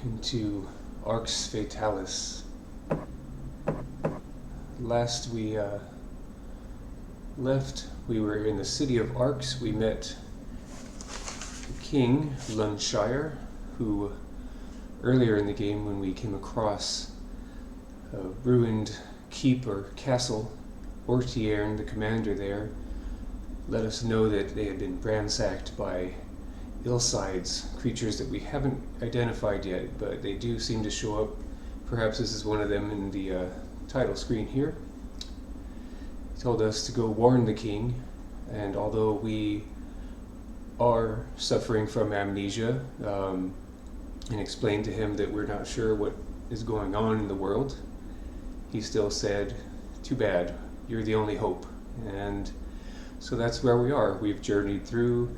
into Arx Fatalis. Last we left, we were in the city of Arx. We met King Lunshire, who earlier in the game, when we came across a ruined keep or castle, Ortiern, the commander there, let us know that they had been ransacked by Illsides, creatures that we haven't identified yet, but they do seem to show up. Perhaps this is one of them in the title screen here. He told us to go warn the king, and although we are suffering from amnesia, and explained to him that we're not sure what is going on in the world, he still said, "Too bad, you're the only hope." And so that's where we are. We've journeyed through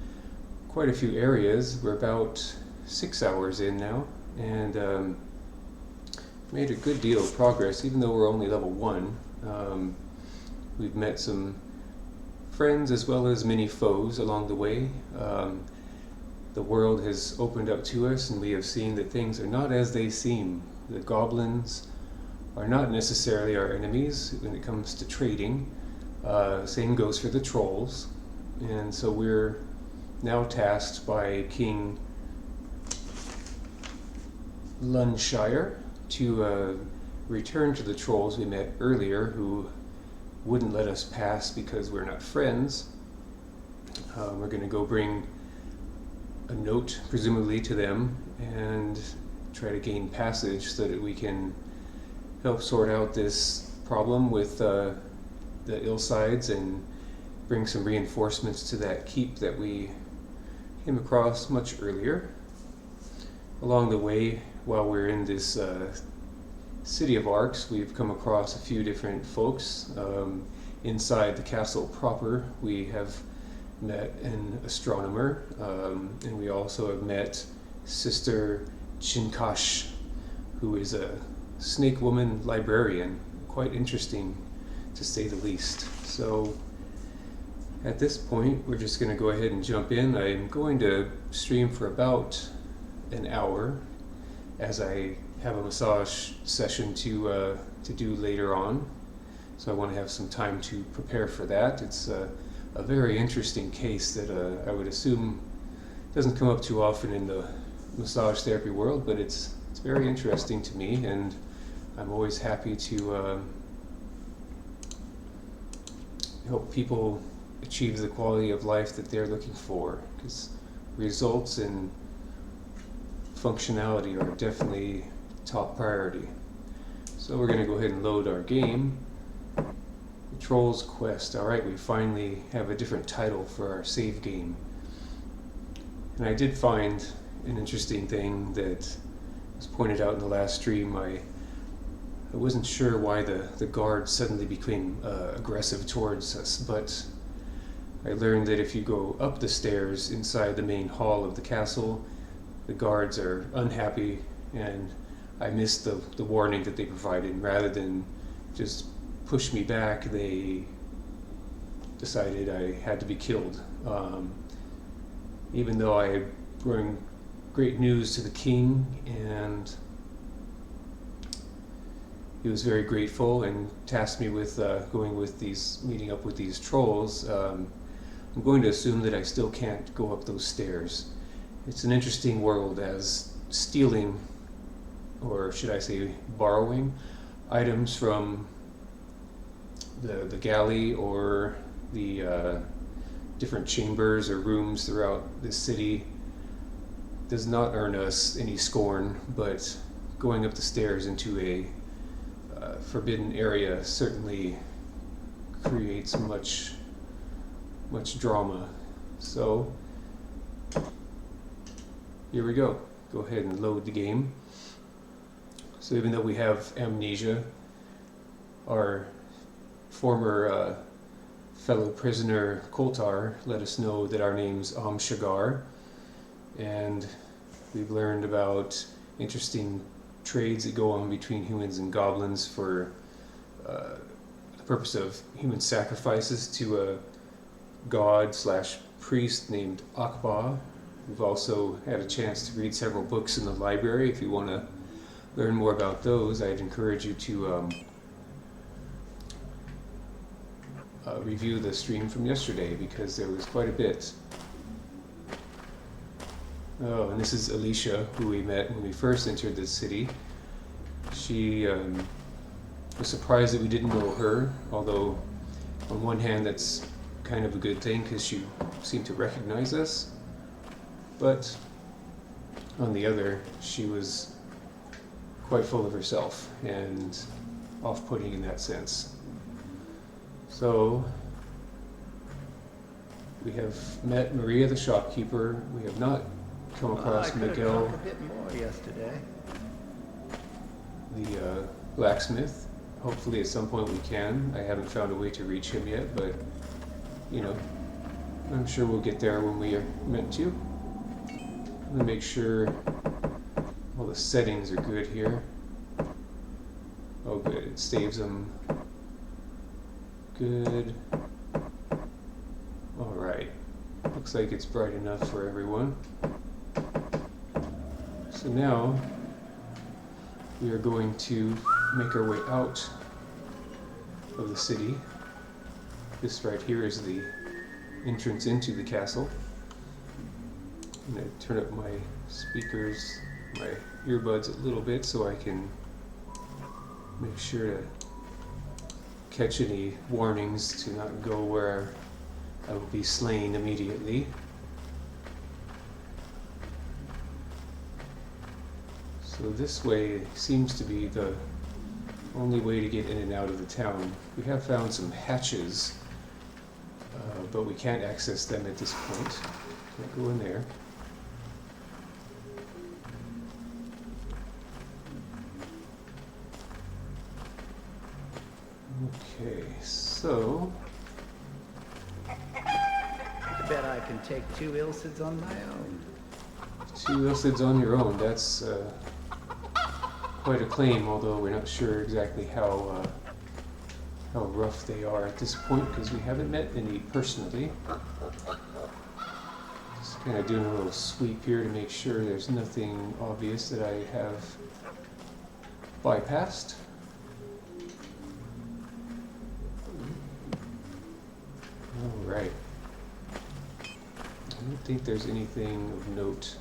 quite a few areas. We're about 6 hours in now, and made a good deal of progress, even though we're only level 1. We've met some friends as well as many foes along the way. The world has opened up to us, and we have seen that things are not as they seem. The goblins are not necessarily our enemies when it comes to trading. Same goes for the trolls. And so we're now tasked by King Lunshire to return to the trolls we met earlier, who wouldn't let us pass because we're not friends. We're going to go bring a note, presumably to them, and try to gain passage so that we can help sort out this problem with the Illsides and bring some reinforcements to that keep that we came across much earlier. Along the way, while we're in this city of Arx, we've come across a few different folks. Inside the castle proper, we have met an astronomer, and we also have met Sister Chinkash, who is a snake woman librarian. Quite interesting, to say the least. So at this point, we're just going to go ahead and jump in. I'm going to stream for about an hour, as I have a massage session to do later on. So I want to have some time to prepare for that. It's a very interesting case that I would assume doesn't come up too often in the massage therapy world, but it's very interesting to me, and I'm always happy to help people achieve the quality of life that they're looking for, because results and functionality are definitely top priority. So we're going to go ahead and load our game. The Troll's Quest. Alright, we finally have a different title for our save game. And I did find an interesting thing that was pointed out in the last stream. I wasn't sure why the guards suddenly became aggressive towards us, but I learned that if you go up the stairs inside the main hall of the castle, the guards are unhappy, and I missed the warning that they provided. And rather than just push me back, they decided I had to be killed. Even though I bring great news to the king, and he was very grateful and tasked me with meeting up with these trolls, I'm going to assume that I still can't go up those stairs. It's an interesting world, as stealing, or should I say borrowing, items from the galley or the different chambers or rooms throughout the city does not earn us any scorn, but going up the stairs into a forbidden area certainly creates much drama. So here we go. Go ahead and load the game. So even though we have amnesia, our former fellow prisoner Koltar let us know that our name's Shagar, and we've learned about interesting trades that go on between humans and goblins for the purpose of human sacrifices to a god/priest named Akba, We've also had a chance to read several books in the library. If you want to learn more about those, I'd encourage you to review the stream from yesterday, because there was quite a bit. Oh, and this is Alicia, who we met when we first entered the city. She was surprised that we didn't know her, although on one hand that's kind of a good thing because she seemed to recognize us, but on the other, she was quite full of herself and off-putting in that sense. So we have met Maria the shopkeeper. We have not come across Miguel, a bit more yesterday. the blacksmith. Hopefully at some point we can. I haven't found a way to reach him yet, but you know, I'm sure we'll get there when we are meant to. I'm gonna make sure all the settings are good here. Oh good, it saves them. Good. Alright. Looks like it's bright enough for everyone. So now we are going to make our way out of the city. This right here is the entrance into the castle. I'm going to turn up my speakers, my earbuds a little bit so I can make sure to catch any warnings to not go where I will be slain immediately. So this way seems to be the only way to get in and out of the town. We have found some hatches, but we can't access them at this point. Can't go in there. Okay, so I bet I can take 2 Ilsids on my own. 2 Ilsids on your own. That's quite a claim, although we're not sure exactly how rough they are at this point because we haven't met any personally. Just kind of doing a little sweep here to make sure there's nothing obvious that I have bypassed. Alright. I don't think there's anything of note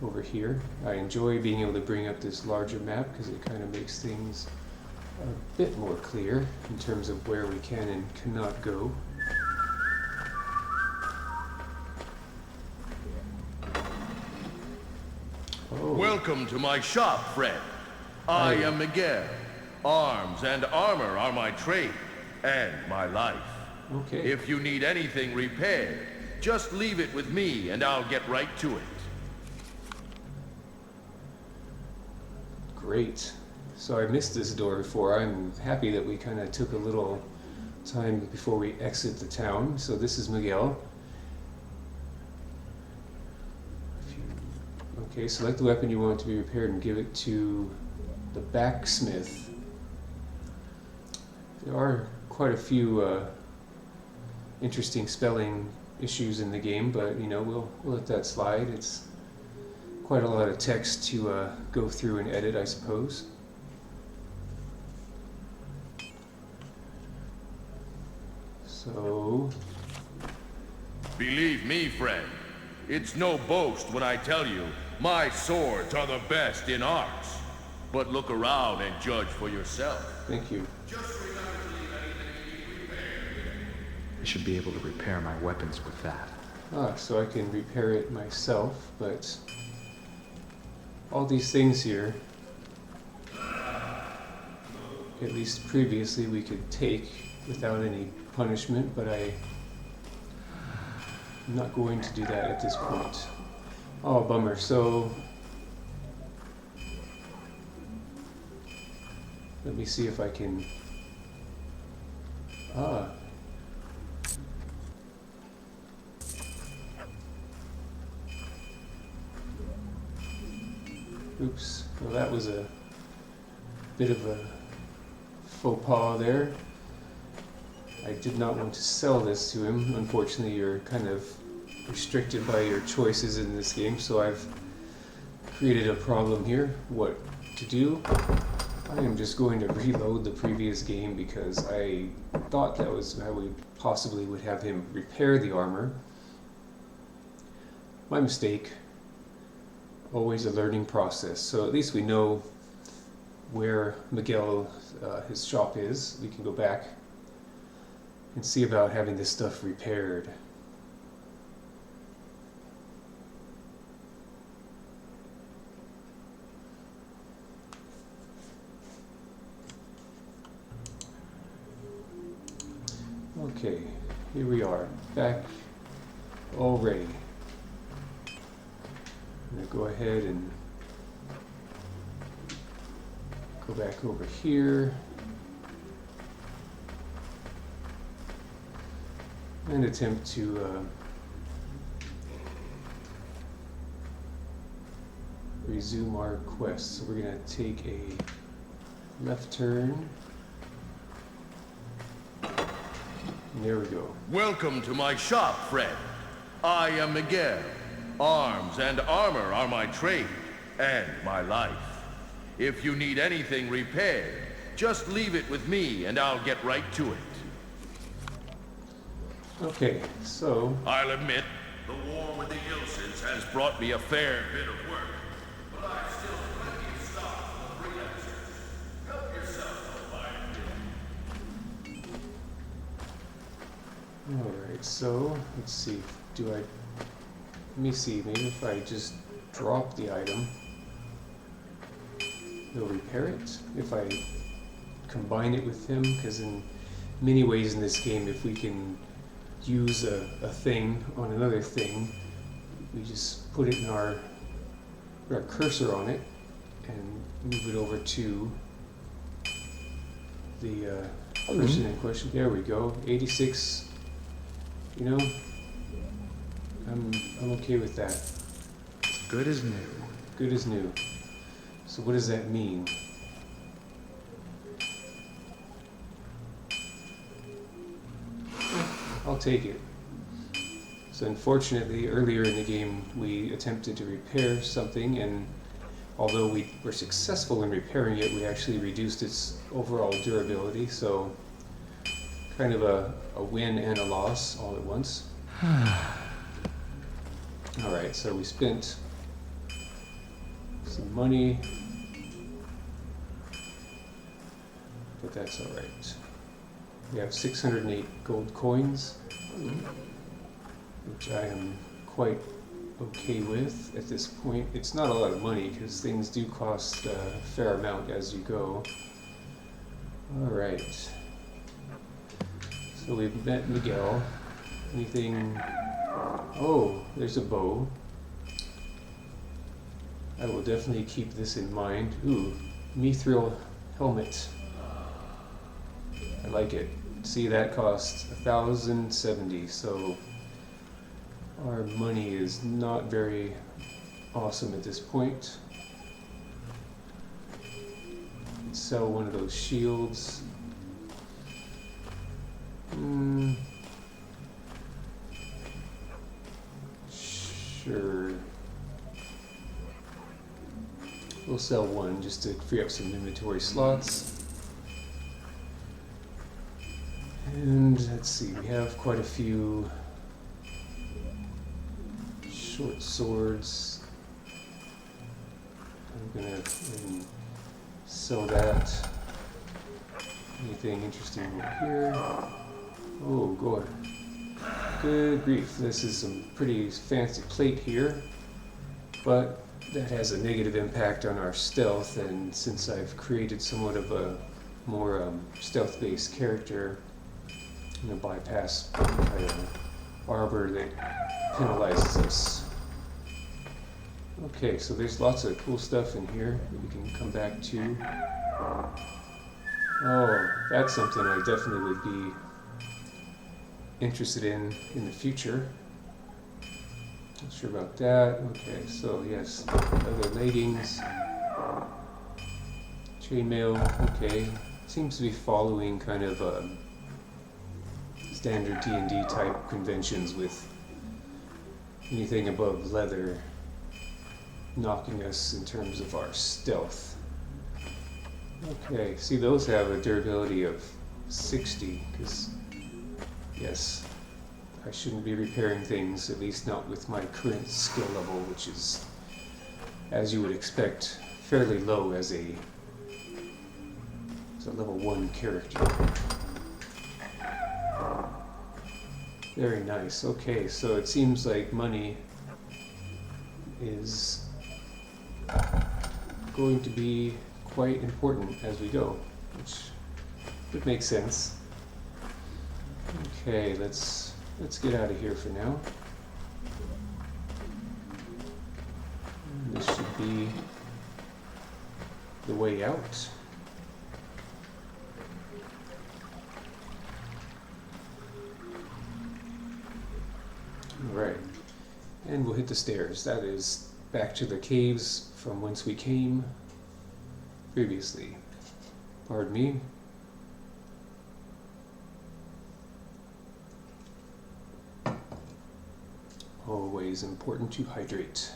over here. I enjoy being able to bring up this larger map because it kind of makes things a bit more clear in terms of where we can and cannot go. Oh. Welcome to my shop, friend. I am Miguel. Arms and armor are my trade and my life. Okay. If you need anything repaired, just leave it with me and I'll get right to it. Great. So I missed this door before. I'm happy that we kind of took a little time before we exit the town. So this is Miguel. Okay, select the weapon you want to be repaired and give it to the blacksmith. There are quite a few interesting spelling issues in the game, but you know, we'll let that slide. It's quite a lot of text to go through and edit, I suppose. So, Believe me, friend, it's no boast when I tell you my swords are the best in Arx. But look around and judge for yourself. thank you. I should be able to repair my weapons with that. So I can repair it myself, but all these things here, at least previously, we could take without any punishment, but I'm not going to do that at this point. Oh, bummer. So let me see if I can... Oops. Well, that was a bit of a faux pas there. I did not want to sell this to him. Unfortunately, you're kind of restricted by your choices in this game, so I've created a problem here. What to do? I am just going to reload the previous game because I thought that was how we possibly would have him repair the armor. My mistake. Always a learning process. So at least we know where Miguel, his shop is. We can go back and see about having this stuff repaired. Okay, here we are, back already. I'm going to go ahead and go back over here and attempt to resume our quest. So we're going to take a left turn. And there we go. Welcome to my shop, friend. I am Miguel. Arms and armor are my trade and my life. If you need anything repaired, just leave it with me and I'll get right to it. Okay, so I'll admit, the war with the Ilsids has brought me a fair bit of work, but I've still plenty of stock for freelancers. Help yourself, alright, so let's see. Let me see, maybe if I just drop the item, it'll repair it. If I combine it with him, because in many ways in this game, if we can use a thing on another thing, we just put it in our cursor on it and move it over to the person in question. There we go, 86, you know, I'm okay with that. As good as new. Good as new. So what does that mean? I'll take it. So unfortunately, earlier in the game, we attempted to repair something, and although we were successful in repairing it, we actually reduced its overall durability, so kind of a win and a loss all at once. Alright, so we spent some money, but that's alright. We have 608 gold coins, which I am quite okay with at this point. It's not a lot of money because things do cost a fair amount as you go. Alright. So we've met Miguel. Anything... Oh, there's a bow. I will definitely keep this in mind. Ooh, mithril helmet. I like it. See, that cost 1,070, so our money is not very awesome at this point. Let's sell one of those shields. Sure. We'll sell one just to free up some inventory slots. And let's see, we have quite a few short swords. I'm gonna sell that. Anything interesting over here? Oh, gore. Good grief, this is some pretty fancy plate here, but that has a negative impact on our stealth, and since I've created somewhat of a more stealth-based character, I'm going to bypass armor that penalizes us. Okay, so there's lots of cool stuff in here that we can come back to. Oh, that's something I definitely would be interested in the future. Not sure about that. Okay, so yes, other leggings, chainmail. Okay, seems to be following kind of standard D&D type conventions with anything above leather knocking us in terms of our stealth. Okay, see, those have a durability of 60, because, yes, I shouldn't be repairing things, at least not with my current skill level, which is, as you would expect, fairly low as a level 1 character. Very nice. Okay, so it seems like money is going to be quite important as we go, which would make sense. Okay, let's get out of here for now. This should be the way out. Alright, and we'll hit the stairs. That is back to the caves from whence we came previously. Pardon me. Always important to hydrate.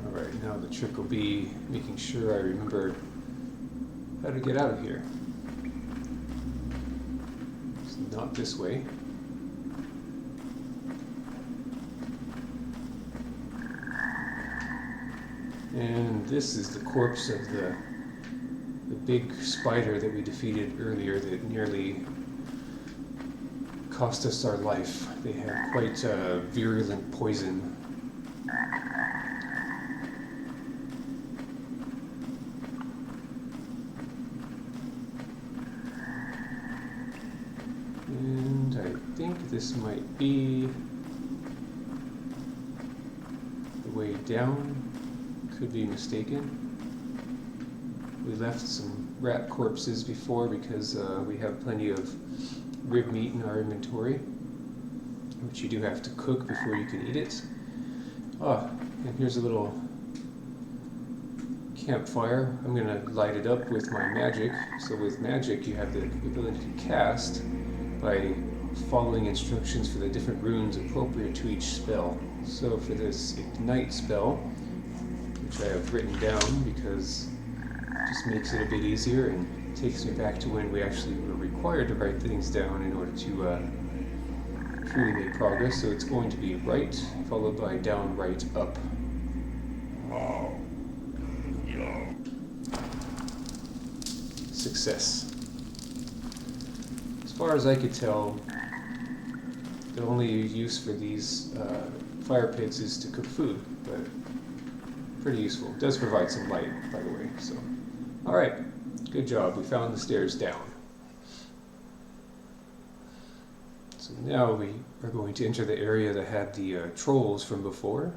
Alright, now the trick will be making sure I remember how to get out of here. It's not this way. And this is the corpse of the big spider that we defeated earlier that nearly cost us our life. They had quite virulent poison. And I think this might be the way down. Could be mistaken. We left some rat corpses before because we have plenty of rib meat in our inventory, which you do have to cook before you can eat it. Ah, and here's a little campfire. I'm going to light it up with my magic. So with magic you have the ability to cast by following instructions for the different runes appropriate to each spell. So for this Ignite spell, which I have written down because it just makes it a bit easier and takes me back to when we actually were required to write things down in order to truly make progress. So it's going to be right, followed by down, right, up. Success. As far as I could tell, the only use for these fire pits is to cook food, but pretty useful. It does provide some light, by the way. So, all right, good job. We found the stairs down. So now we are going to enter the area that had the trolls from before.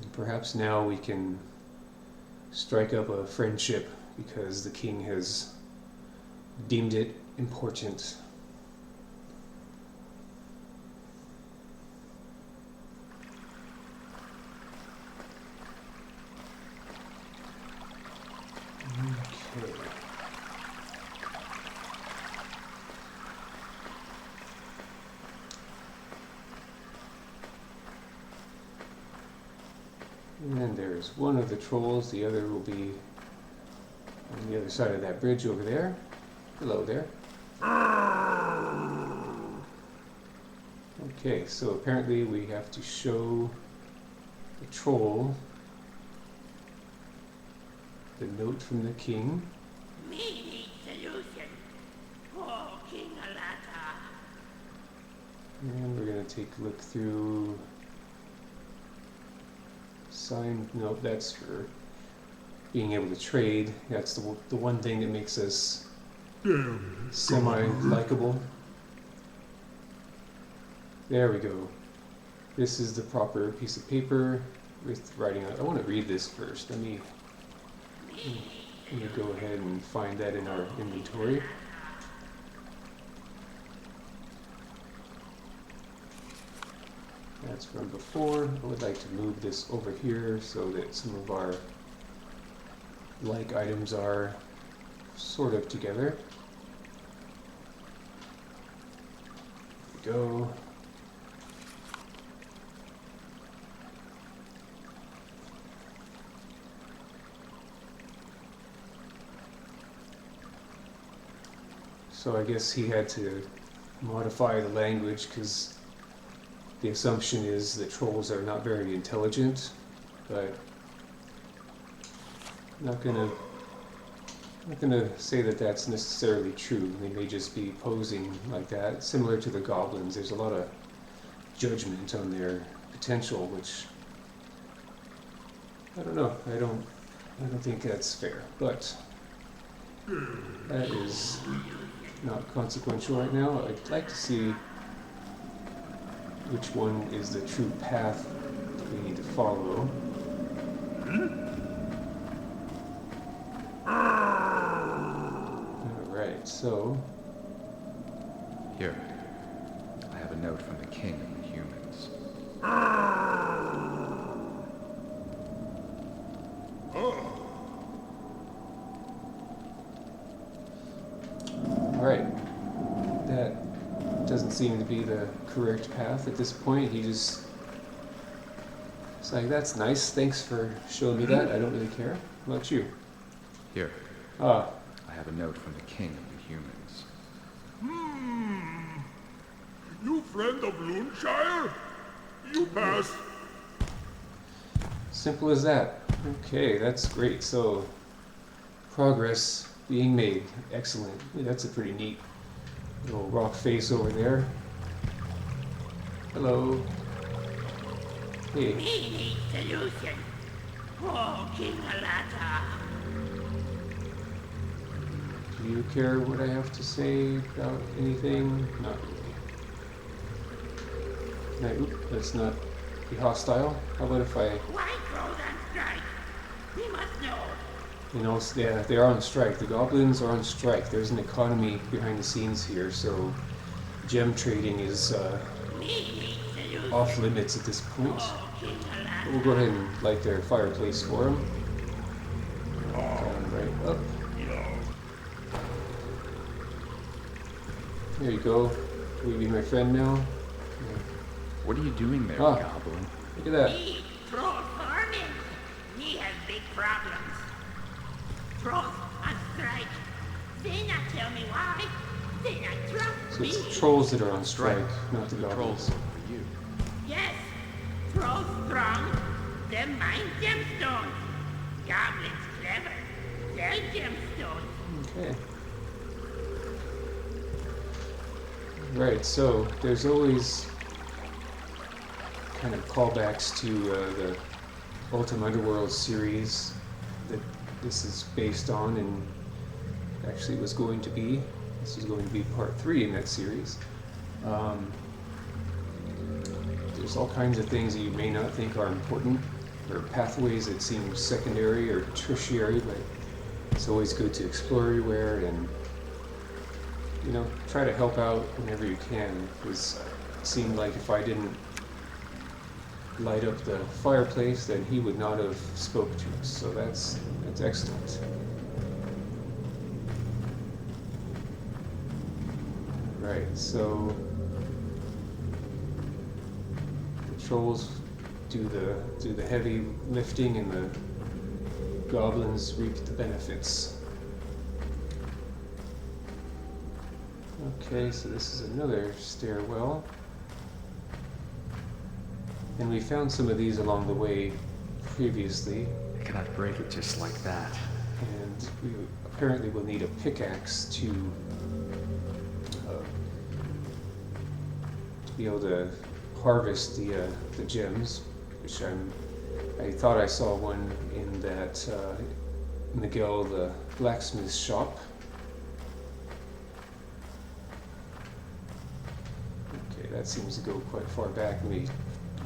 And perhaps now we can strike up a friendship because the king has deemed it important. Okay. And there's one of the trolls, the other will be on the other side of that bridge over there. Hello there. Okay, so apparently we have to show the troll the note from the king. Me need solution. Oh, King Alata. And we're going to take a look through. Sign, nope, that's for being able to trade. That's the one thing that makes us semi-likable. There we go. This is the proper piece of paper with writing on it. I want to read this first. Let me go ahead and find that in our inventory. That's from before. I would like to move this over here so that some of our like items are sort of together. There we go. So I guess he had to modify the language because the assumption is that trolls are not very intelligent, but I'm not gonna say that that's necessarily true. They may just be posing like that, similar to the goblins. There's a lot of judgment on their potential, which I don't know. I don't think that's fair, but that is not consequential right now. I'd like to see which one is the true path we need to follow. Alright, so... Here. I have a note from the king of the humans. Alright. That doesn't seem to be the correct path at this point. He just... It's like, that's nice, thanks for showing me that. I don't really care. How about you? Here. Ah, I have a note from the king of the humans. You friend of Loonshire? You pass. simple as that. Okay, that's great. So, progress being made. Excellent. Yeah, that's a pretty neat little rock face over there. Hello. Hey. We need solution. Oh, King Alata. Do you care what I have to say about anything? Not really. Oop, let's not be hostile. How about if I, Why crows on strike? We must know. yeah, they are on strike. The goblins are on strike. There's an economy behind the scenes here, so gem trading is We need solution. off limits at this point. Oh, King Alata. We'll go ahead and light their fireplace for them. Right up. There you go. Will you be my friend now? What are you doing there, Ah. goblin? Look at that. We troll farming. We have big problems. Trolls on strike. They not tell me why. They not trust So me. it's trolls that are on strike, not the The goblins. trolls for you. Yes, trolls strong. Them mine gemstones. Goblins clever. Sell gemstones. Okay. Right, so there's always kind of callbacks to the Ultima Underworld series that this is based on, and actually was going to be. This is going to be part 3 in that series. There's all kinds of things that you may not think are important, or pathways that seem secondary or tertiary, but it's always good to explore everywhere and, you know, try to help out whenever you can, because it seemed like if I didn't light up the fireplace, then he would not have spoke to us, so that's excellent. Right, so the trolls do the heavy lifting and the goblins reap the benefits. Okay, so this is another stairwell. And we found some of these along the way previously, I cannot break it just like that. and we apparently will need a pickaxe to be able to harvest the gems, which I thought I saw one in that Miguel the blacksmith's shop. Okay, that seems to go quite far back. Let me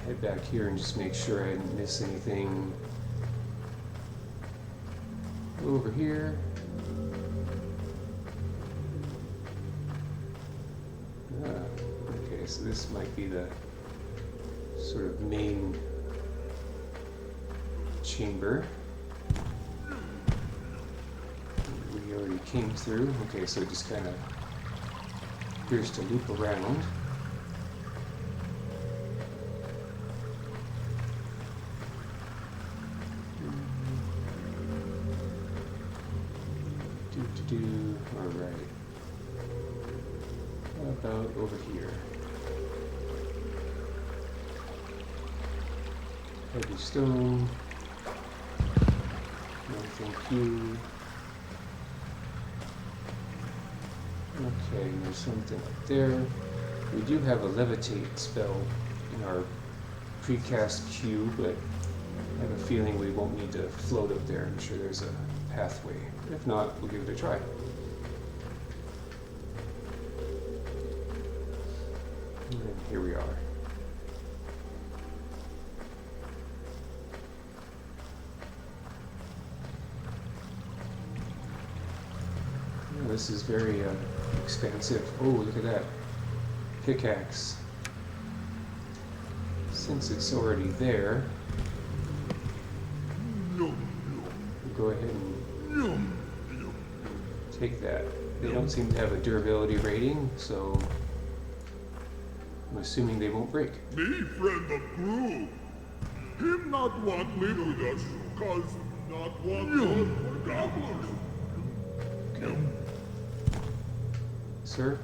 head back here and just make sure I didn't miss anything over here. Okay, so this might be the sort of main chamber. We already came through. Okay, so it just kind of appears to loop around. All right. How about over here? Heavy stone. No, thank you. Okay, there's something up there. We do have a levitate spell in our precast queue, but I have a feeling we won't need to float up there. I'm sure there's a pathway. If not, we'll give it a try. And here we are. Oh, this is very expansive. Oh, look at that. Pickaxe. Since it's already there, we'll go ahead and take that. They don't seem to have a durability rating, so I'm assuming they won't break. Me friend of group. Him not want live with us, cause not want good for gobblers. Sir?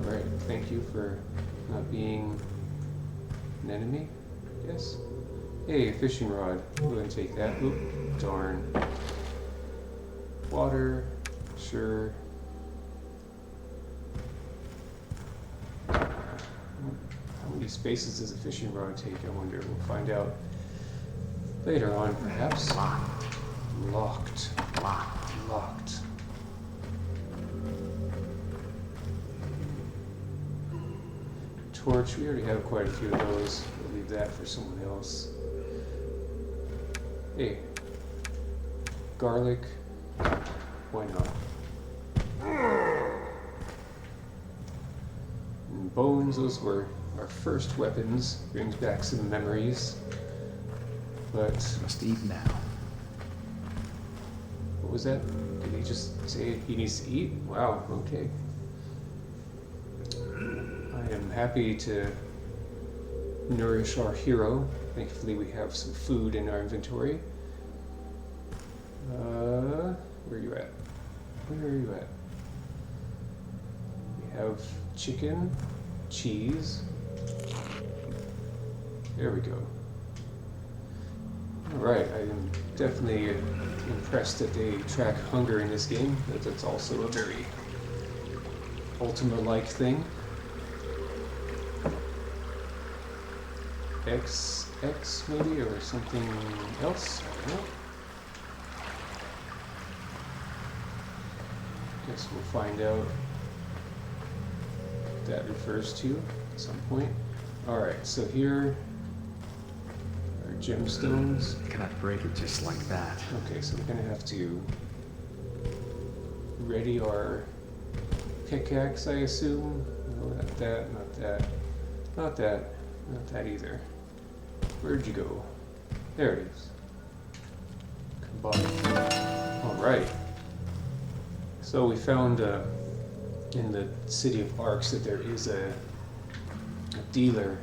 Alright, thank you for not being an enemy, yes? Hey, a fishing rod. Go ahead and take that. Oop, darn. Water, sure. How many spaces does a fishing rod take, I wonder? We'll find out later on, perhaps. Locked. Locked. Locked. Locked. Torch, we already have quite a few of those. We'll leave that for someone else. Hey. Garlic. Why not? And bones, those were our first weapons. Brings back some memories. But Must eat now. what was that? Did he just say he needs to eat? Wow, okay. I am happy to nourish our hero. Thankfully we have some food in our inventory. Where are you at? Where are you at? We have chicken, cheese. There we go. Alright, I am definitely impressed that they track hunger in this game, but that's also a very Ultima-like thing. XX maybe, or something else? I don't know. Guess we'll find out what that refers to at some point. Alright, so here are gemstones. Cannot break it just like that. Okay, so we're gonna have to ready our pickaxe, I assume. No, not that, not that, not that, not that either. Where'd you go? There it is. Combine. Alright. So we found in the city of Arx that there is a dealer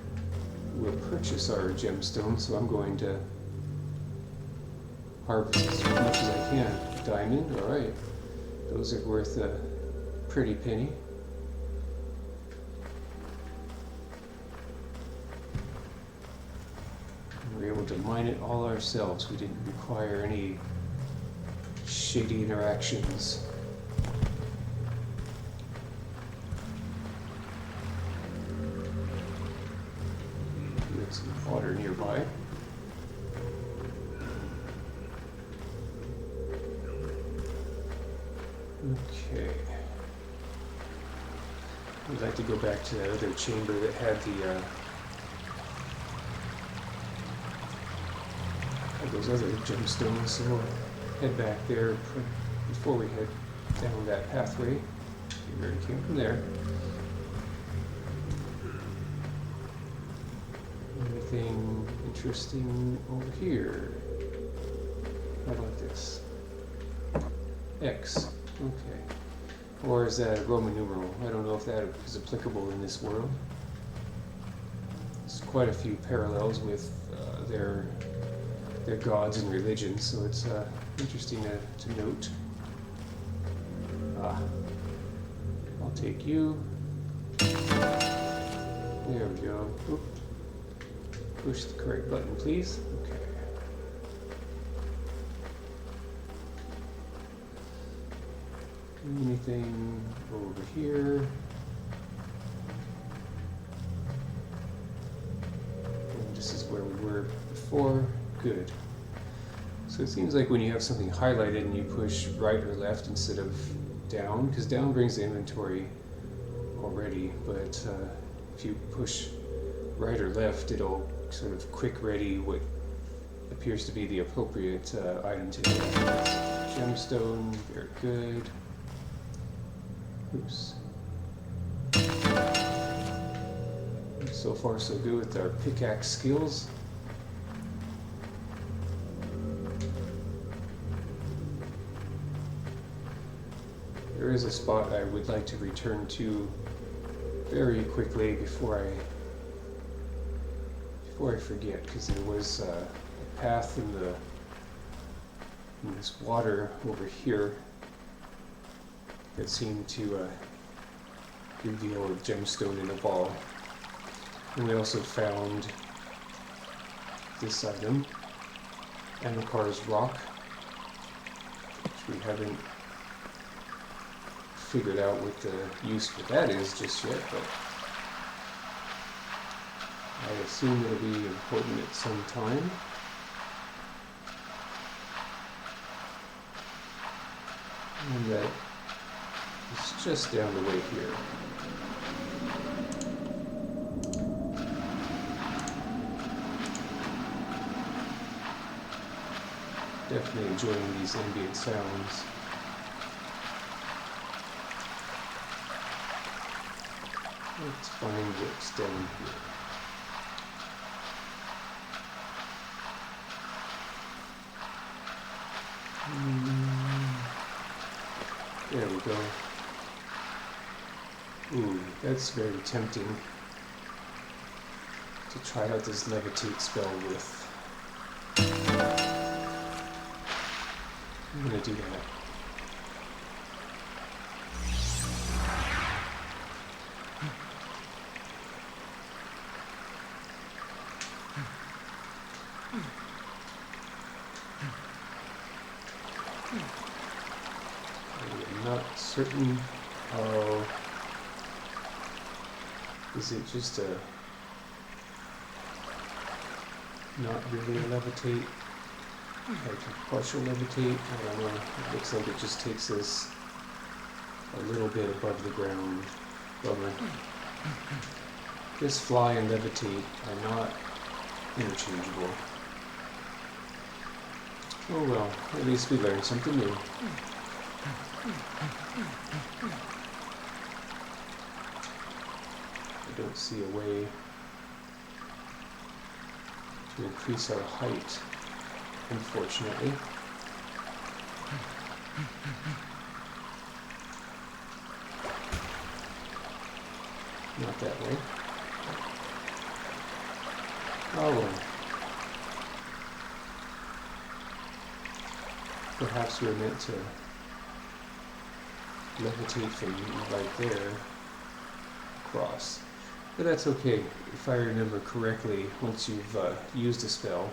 who will purchase our gemstones, so I'm going to harvest as much as I can. Diamond, alright. Those are worth a pretty penny. We were able to mine it all ourselves. We didn't require any shady interactions. There's some water nearby. Okay. I'd like to go back to that other chamber that had the those other gemstones, so we'll head back there before we head down that pathway. We already came from there. Anything interesting over here? How about this? X. Okay. Or is that a Roman numeral? I don't know if that is applicable in this world. There's quite a few parallels with their gods and religions, so it's interesting to note. I'll take you. There we go. Oop. Push the correct button, please. Okay. Anything over here? And this is where we were before. Good. So it seems like when you have something highlighted and you push right or left instead of down, because down brings the inventory already, but if you push right or left, it'll sort of quick ready what appears to be the appropriate item to hit. Gemstone, very good. Oops. So far so good with our pickaxe skills. There is a spot I would like to return to very quickly before I forget, because there was a path in this water over here that seemed to reveal a gemstone in a ball. And we also found this item, Amakar's Rock, which we haven't figured out what the use for that is just yet, but I assume it'll be important at some time. And that is just down the way here. Definitely enjoying these ambient sounds. Let's find what's down here. There we go. Ooh, that's very tempting to try out this levitate spell with. I'm gonna do that. I'm not certain how... Is it just a... not really a levitate? Like a partial levitate? I don't know. It looks like it just takes us a little bit above the ground. Bummer. This fly and levitate are not interchangeable. Oh well, at least we learned something new. I don't see a way to increase our height, unfortunately. Not that way. Oh well. Perhaps we're meant to levitate from right there across. But that's okay. If I remember correctly, once you've used a spell,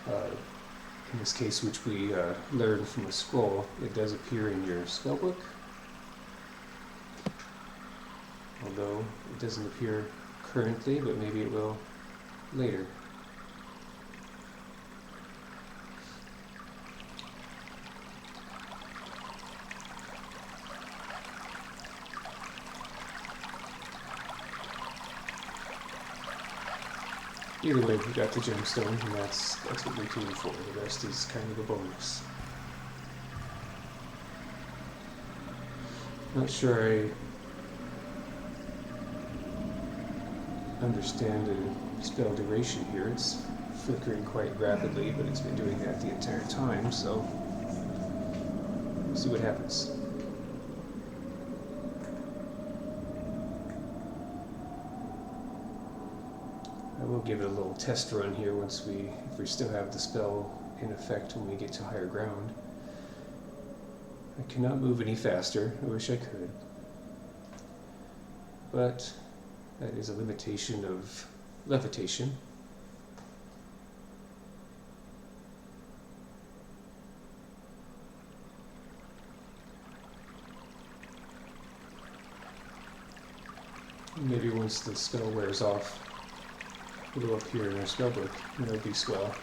in this case which we learned from a scroll, it does appear in your spellbook. Although it doesn't appear currently, but maybe it will later. Either way, we got the gemstone, and that's what we're tuned for. The rest is kind of a bonus. Not sure understand the spell duration here. It's flickering quite rapidly, but it's been doing that the entire time, so we'll see what happens. I will give it a little test run here if we still have the spell in effect when we get to higher ground. I cannot move any faster. I wish I could. But that is a limitation of levitation. Maybe once the spell wears off, it'll appear in our spellbook, and that'll be swell.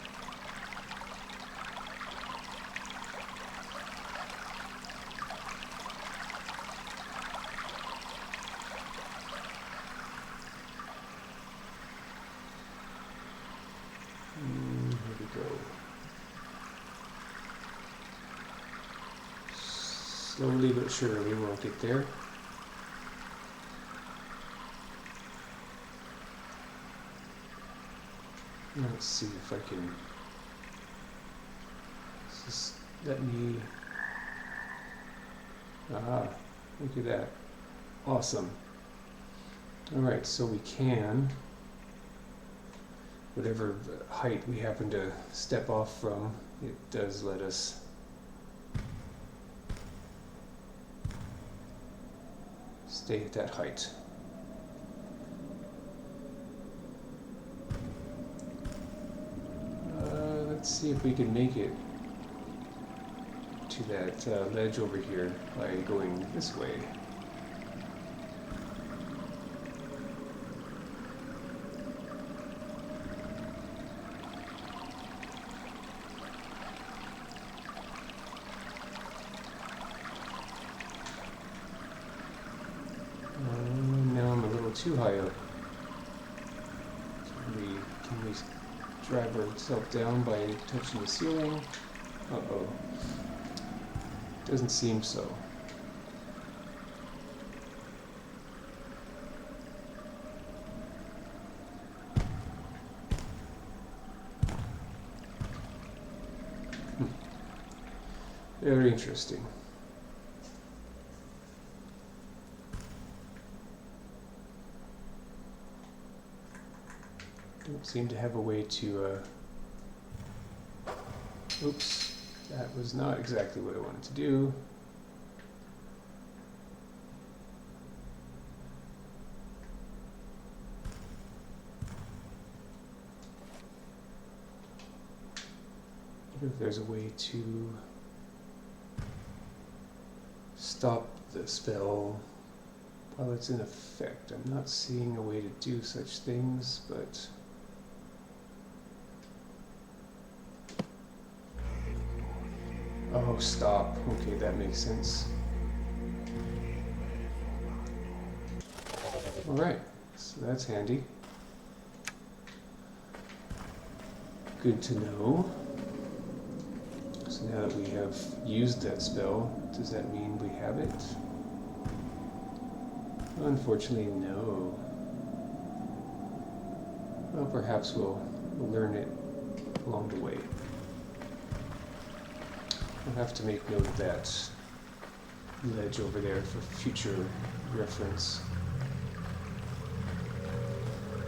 Here we go. Slowly but surely we'll get there. Let's see if I can just let me. Aha, look at that. Awesome. Alright, so we can, whatever height we happen to step off from, it does let us stay at that height. Let's see if we can make it to that ledge over here by going this way. Now I'm a little too high up. Can we drive ourselves down by touching the ceiling? Uh-oh. Doesn't seem so. Very interesting. Don't seem to have a way to, oops, that was not exactly what I wanted to do. What if there's a way to stop the spell while it's in effect? I'm not seeing a way to do such things, but oh, stop. Okay, that makes sense. Alright, so that's handy. Good to know. So now that we have used that spell, does that mean we have it? Unfortunately, no. Well, perhaps we'll learn it along the way. I'll have to make note of that ledge over there for future reference.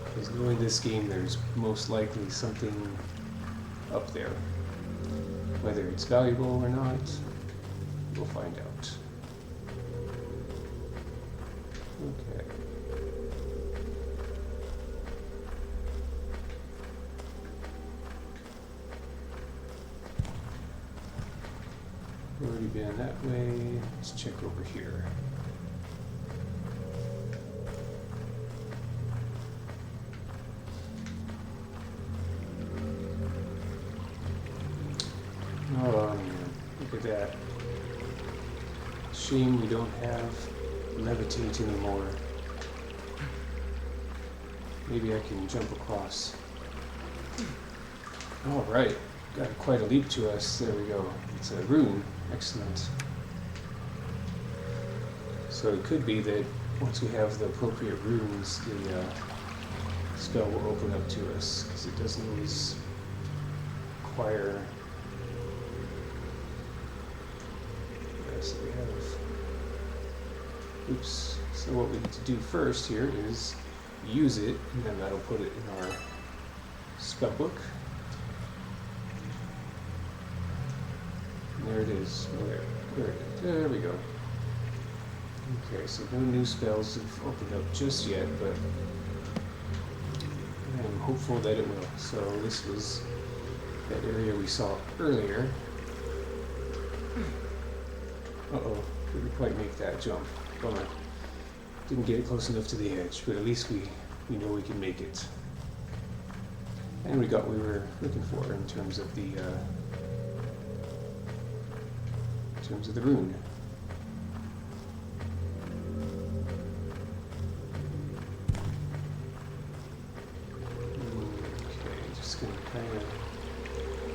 Because knowing this game, there's most likely something up there. Whether it's valuable or not, we'll find out. Okay. Already been that way. Let's check over here. Oh, look at that. Shame we don't have levitate anymore. Maybe I can jump across. All right, got quite a leap to us. There we go. It's a rune. Excellent. So it could be that once we have the appropriate runes, the spell will open up to us, because it doesn't always require. So we have. Oops. So what we need to do first here is use it, and then that'll put it in our spell book. And there it is. There we go. Okay, so no new spells have opened up just yet, but I'm hopeful that it will. So this was that area we saw earlier. Uh-oh, couldn't quite make that jump. Bummer. Didn't get it close enough to the edge, but at least we know we can make it. And we got what we were looking for in terms of the rune. Okay, just gonna kind of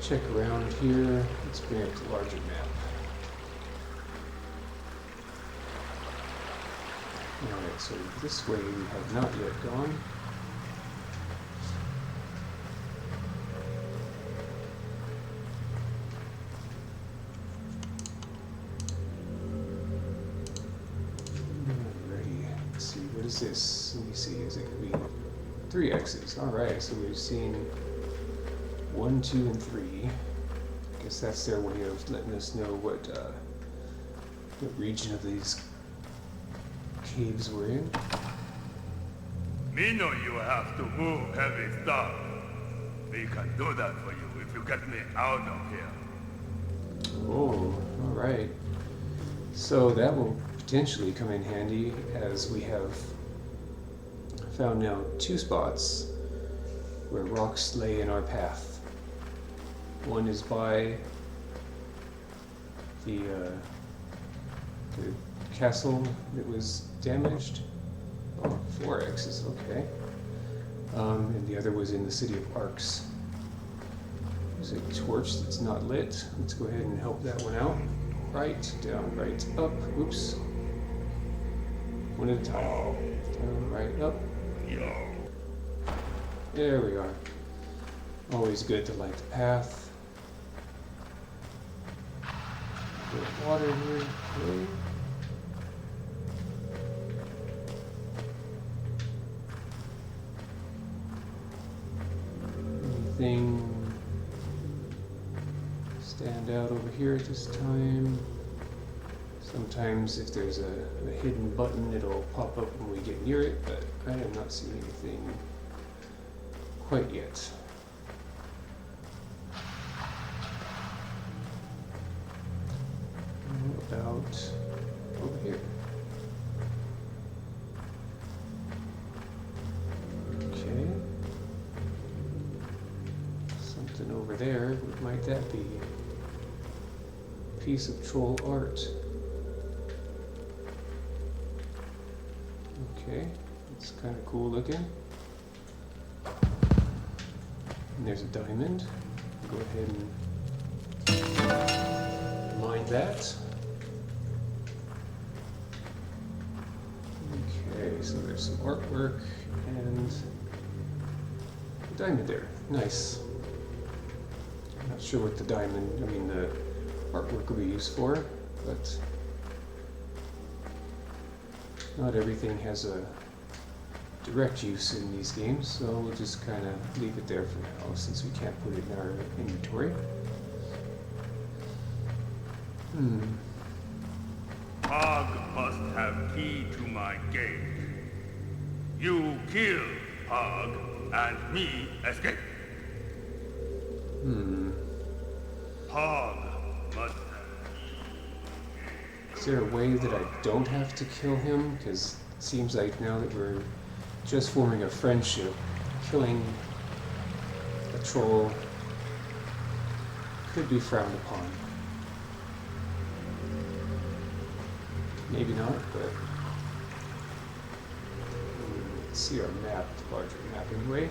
check around here. Let's bring up the larger map. Alright, so this way we have not yet gone. Alrighty, let's see, what is this? Let me see, is it going to be 3 X's? Alright, so we've seen 1, 2, and 3. I guess that's their way of letting us know what region of these caves we're in. Me know you have to move heavy stuff. We can do that for you if you get me out of here. Oh, alright. So that will potentially come in handy, as we have found now 2 spots where rocks lay in our path. One is by the castle that was damaged. Oh, 4 X's, okay. And the other was in the city of Arx. There's a torch that's not lit. Let's go ahead and help that one out. Right, down, right, up. Oops. One at a time. Down, right, up. There we are. Always good to light the path. Bit of water here. Okay. Anything stand out over here at this time? Sometimes if there's a hidden button, it'll pop up when we get near it, but I am not seeing anything quite yet. How about over here? Okay. Something over there. What might that be? Piece of troll art. Okay, it's kind of cool looking. And there's a diamond. Go ahead and mine that. Okay, so there's some artwork and a diamond there. Nice. I'm not sure what the artwork will be used for, but not everything has a direct use in these games, so we'll just kind of leave it there for now, since we can't put it in our inventory. Hog must have key to my gate. You kill Hog, and me escape. Hog must Is there a way that I don't have to kill him? Because it seems like now that we're just forming a friendship, killing a troll could be frowned upon. Maybe not, but let's see our map, the larger map anyway.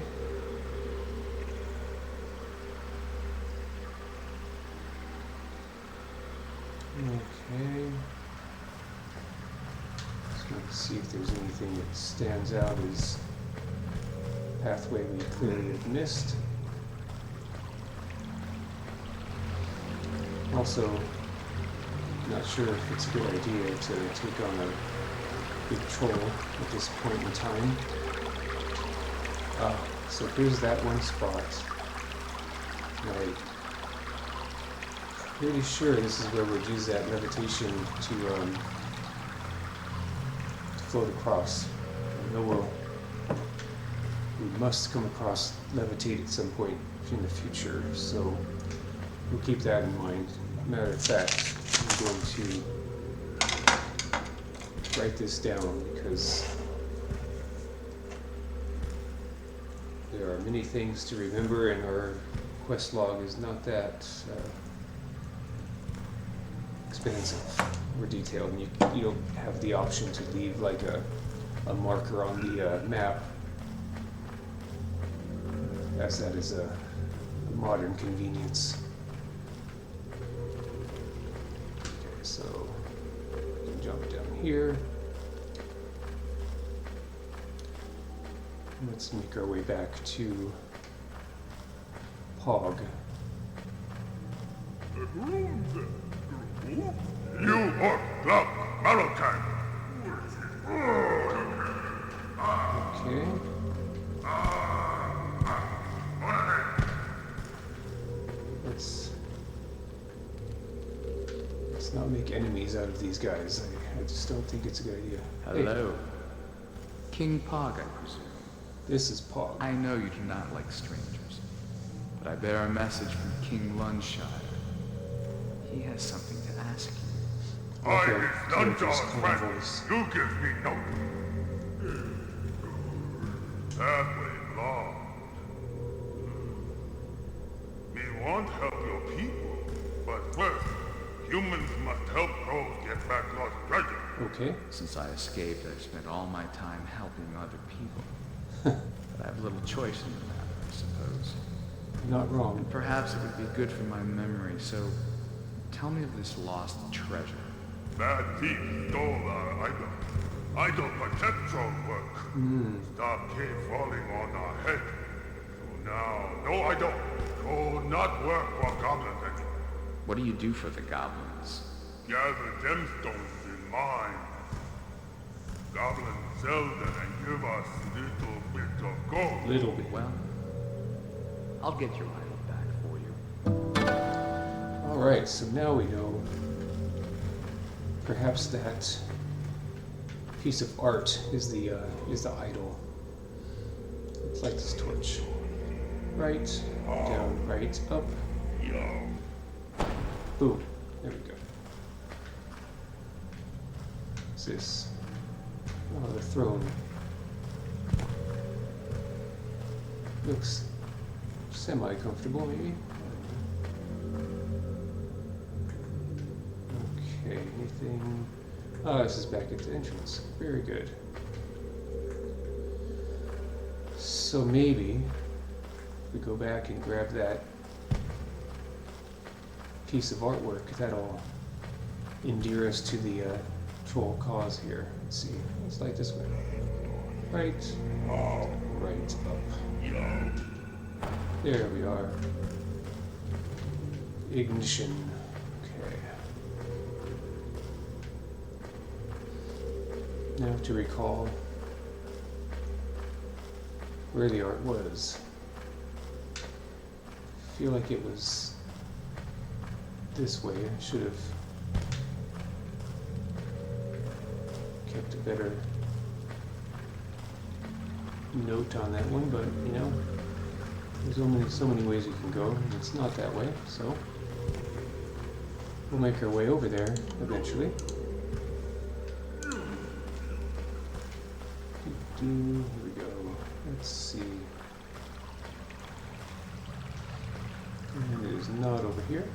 Okay. Just want to see if there's anything that stands out as pathway we clearly have missed. Also, not sure if it's a good idea to take on a big troll at this point in time. So here's that one spot. I'm pretty sure this is where we'd use that levitation to float across. I know we must come across levitate at some point in the future, so we'll keep that in mind. Matter of fact, I'm going to write this down because there are many things to remember, and our quest log is not that expansive or detailed, and you don't have the option to leave like a marker on the map, as that is a modern convenience. Okay, so we can jump down here. Let's make our way back to Pog. You are Black Marocan. Okay. Let's not make enemies out of these guys. I just don't think it's a good idea. Hello. King Pog, I presume. This is Pog. I know you do not like strangers, but I bear a message from King Lunshire. He has something to ask you. I Okay, is so not just your calm friend. voice. You give me no. That way long. Me want help your people, but first, humans must help crows get back lost treasure. Okay. Since I escaped, I've spent all my time helping other people. But I have little choice in the matter, I suppose. Not wrong. Perhaps it would be good for my memory, so tell me of this lost treasure. Bad thief stole our idol. Idol protection work. Stop keep falling on our head. So now, no idol. Troll not work for goblins anymore. What do you do for the goblins? Gather gemstones in mine. Goblins sell them and give us little bit of gold. Little bit. Well, I'll get your idol back for you. Alright, so now we know. Perhaps that piece of art is the idol. Let's light this torch. Right, down, right, up. Boom. There we go. What's this? Oh, the throne. Looks semi-comfortable, maybe? Okay, anything? Oh, this is back at the entrance. Very good. So maybe we go back and grab that piece of artwork. That'll endear us to the troll cause here. Let's see. Let's light this one. Right. Right up. There we are. Ignition. Okay. Now to recall where the art was. I feel like it was this way. I should have kept a better note on that one, but you know, there's only so many ways you can go, and it's not that way, so we'll make our way over there eventually. Here we go. Let's see. And it is not over here.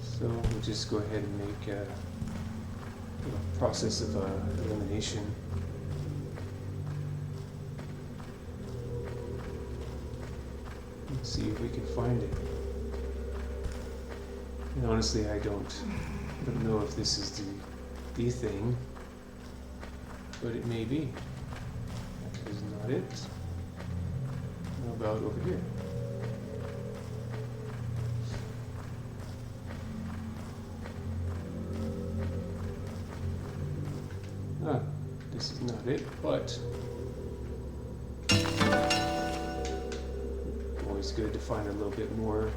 So we'll just go ahead and make a process of elimination. Let's see if we can find it. And honestly, I don't know if this is the thing, but it may be. not it. How about over here? Ah, this is not it, but always good to find a little bit more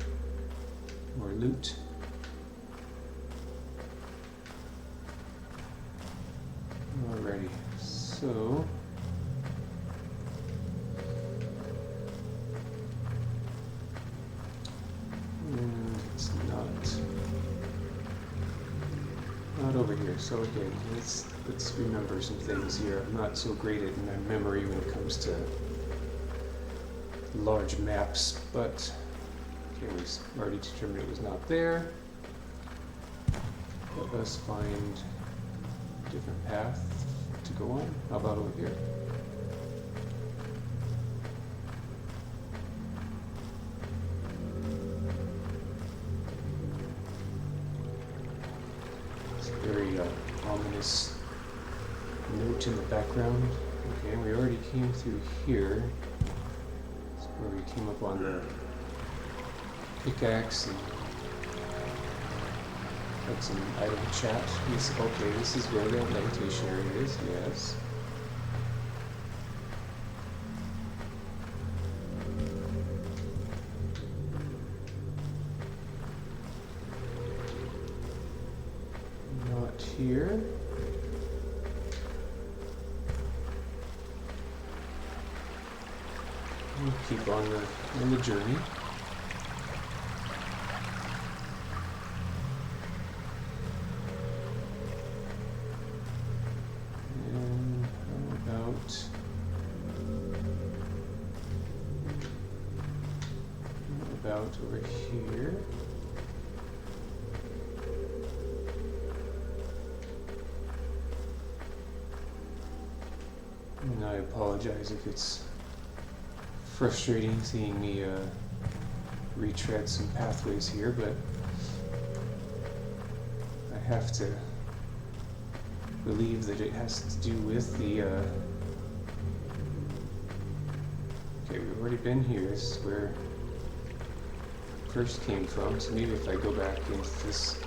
loot. Alrighty, so it's not over here. So okay, let's remember some things here. I'm not so great at my memory when it comes to large maps, but okay, we already determined it was not there. Let us find a different path to go on. How about over here? It's a very ominous note in the background. Okay, we already came through here. That's where we came up on the pickaxe and had some idle chat. Okay, this is where the meditation area is, yes. Not here. We'll keep on the journey. And how about over here? And I apologize if it's frustrating seeing me retread some pathways here, but I have to believe that it has to do with the okay, we've already been here. This is where it first came from, so maybe if I go back into this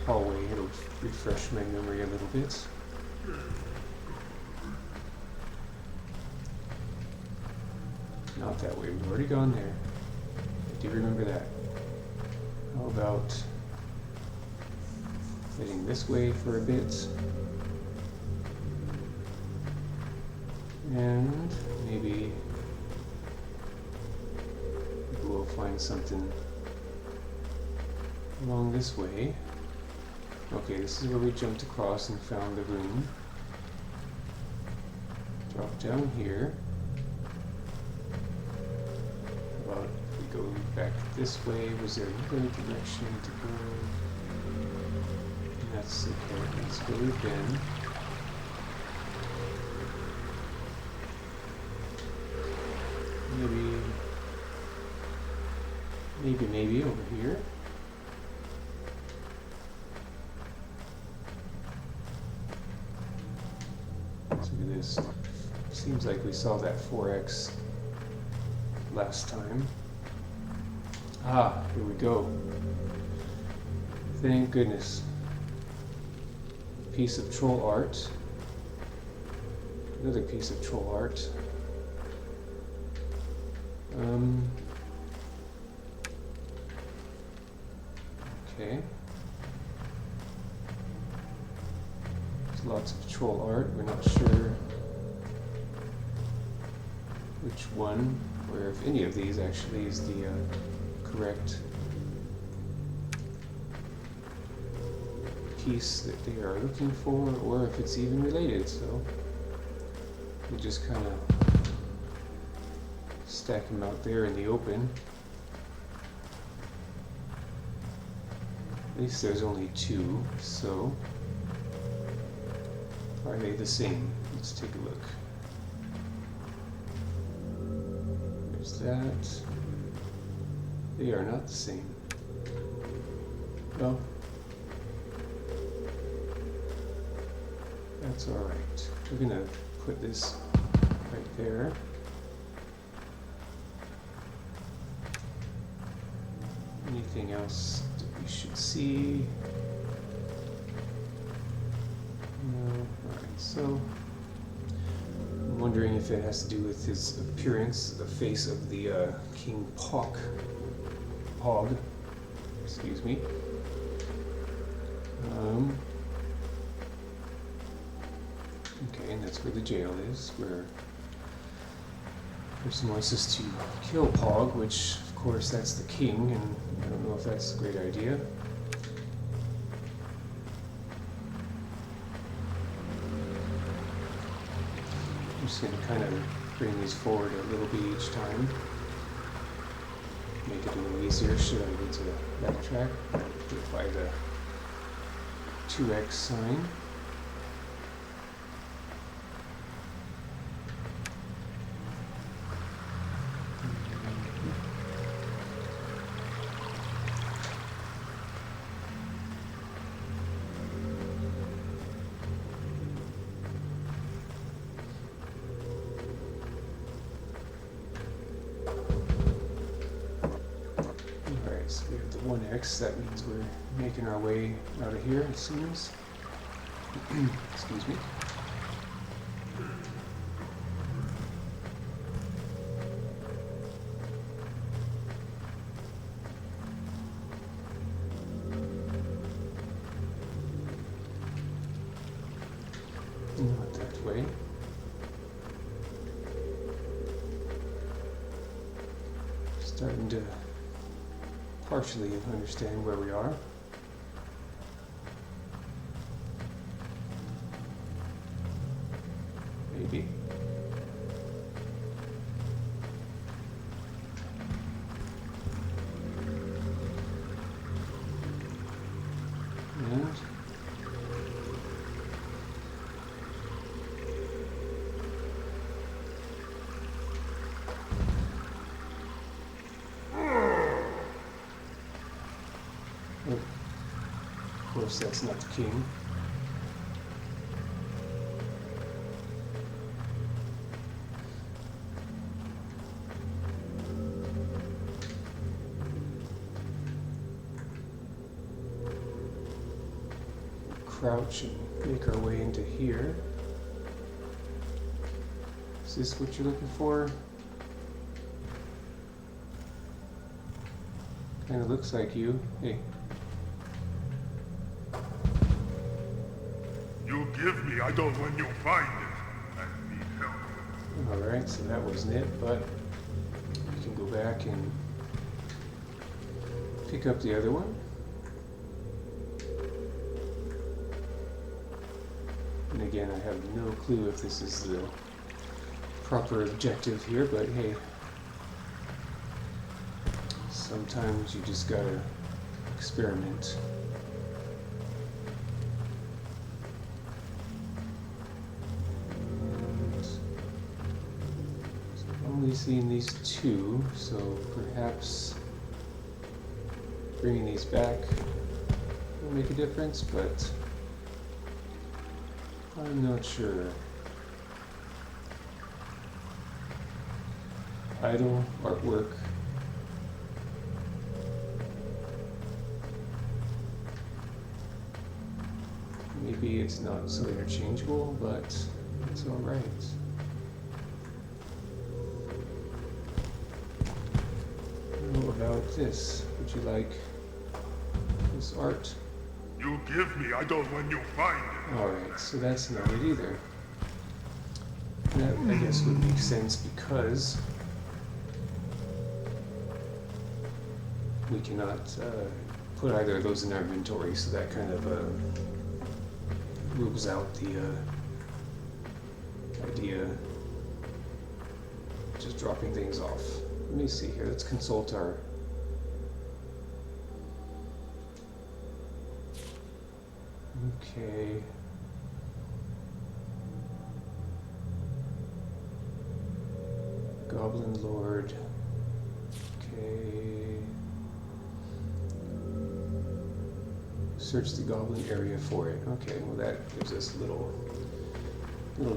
hallway, it'll refresh my memory a little bit. Not that way, we've already gone there. I do remember that. How about heading this way for a bit? And maybe we'll find something along this way. Okay, this is where we jumped across and found the room. Drop down here. Go back this way. Was there another direction to go? That's okay. That's where we've been. Maybe over here. Let's look at this. Seems like we saw that 4X last time. Ah, here we go. Thank goodness. Piece of troll art. Another piece of troll art. Okay. There's lots of troll art. We're not sure which one, or if any of these actually is the correct piece that they are looking for, or if it's even related. So we just kind of stack them out there in the open. At least there's only two, so are they the same? Let's take a look. There's that. They are not the same. Well, that's alright. We're gonna put this right right there. Anything else that we should see? No. Alright, so I'm wondering if it has to do with his appearance, the face of the King Hog. Excuse me. Okay, and that's where the jail is, where the person wants us to kill Pog, which, of course, that's the king, and I don't know if that's a great idea. I'm just going to kind of bring these forward a little bit each time. Make it a little easier should I need to backtrack. Apply the 2x sign. So we have the 1x, that means we're making our way out of here, it seems. Excuse me. Not that way. Starting to partially understand where we are. Maybe. And of course, that's not the king. Crouch and make our way into here. Is this what you're looking for? Kind of looks like you. Hey. You give me, I don't when you find it. I need help. Alright, so that wasn't it, but we can go back and pick up the other one. And again, I have no clue if this is the proper objective here, but hey, sometimes you just gotta experiment. Only seeing these two, so perhaps bringing these back will make a difference, but I'm not sure. Idle artwork. Maybe it's not so interchangeable, but it's alright. What about this? Would you like this art? You give me, I don't when you find it. Alright, so that's not it either. That, I guess, would make sense because we cannot put either of those in our inventory, so that kind of rules out the idea of just dropping things off. Let me see here, let's consult our okay. Goblin Lord. Okay. Search the goblin area for it. Okay, well that gives us a little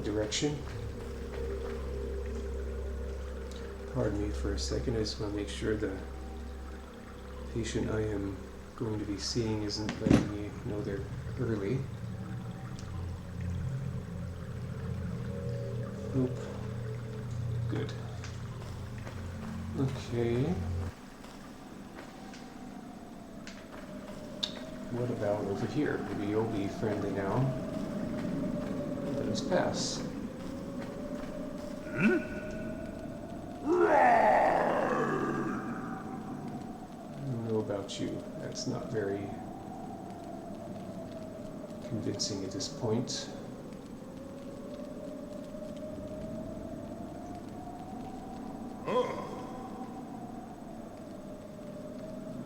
direction. Pardon me for a second, I just want to make sure the patient I am going to be seeing isn't letting me know they're early. Nope. Good. Okay. What about over here? Maybe you'll be friendly now. Let us pass. I don't know about you. That's not very convincing at this point.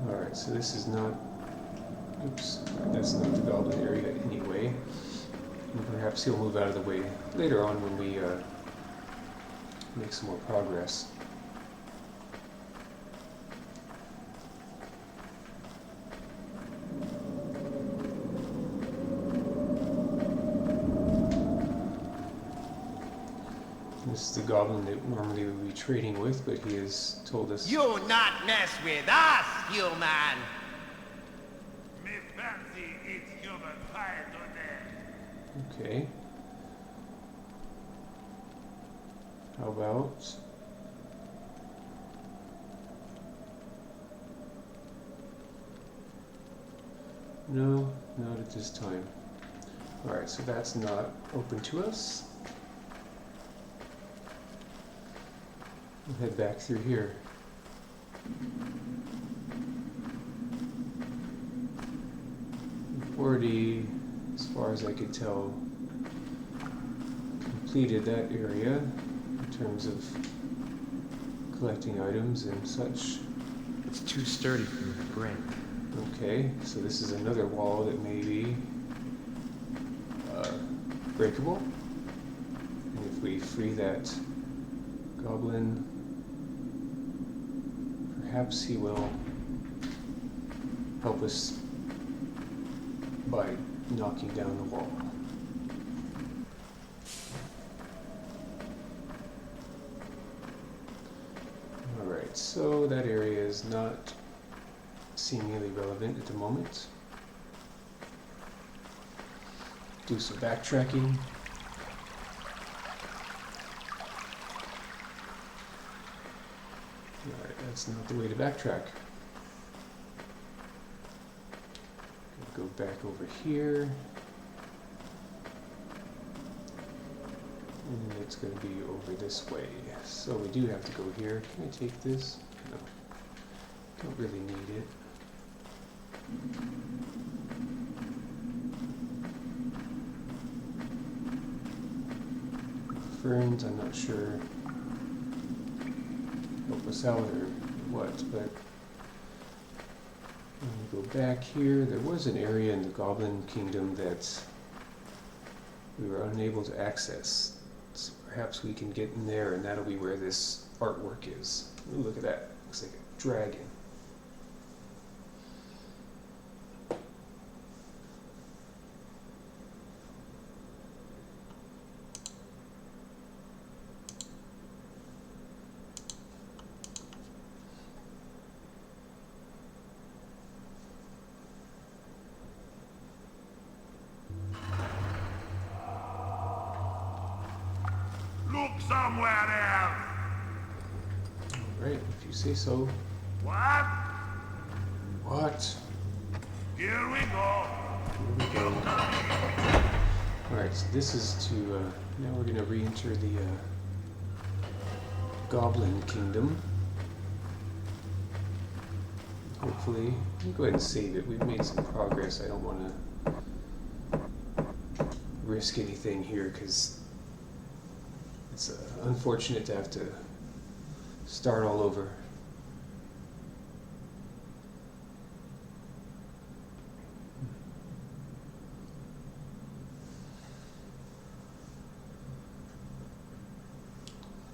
Alright, so this is not... Oops, that's not the goblin area anyway. And perhaps he'll move out of the way later on when we make some more progress. This is the goblin that normally we would be trading with, but he has told us... You not mess with us, human! Me fancy eats human pie today. Okay. How about... No, not at this time. Alright, so that's not open to us. We'll head back through here. We've already, as far as I could tell, completed that area in terms of collecting items and such. It's too sturdy for me to break. Okay, so this is another wall that may be breakable. And if we free that goblin, perhaps he will help us by knocking down the wall. Alright, so that area is not seemingly relevant at the moment. Do some backtracking. Alright, that's not the way to backtrack. Go back over here. And it's going to be over this way. So we do have to go here. Can I take this? No. Don't really need it. Ferns, I'm not sure help us out or what, but when we go back here, there was an area in the Goblin Kingdom that we were unable to access. So perhaps we can get in there and that'll be where this artwork is. Ooh, look at that, looks like a dragon. Look somewhere else. Alright, if you say so. What? What? Here we go. Here we go. Alright, so this is to, now we're going to re-enter the Goblin Kingdom. Hopefully, let me go ahead and save it. We've made some progress. I don't want to risk anything here because it's unfortunate to have to start all over.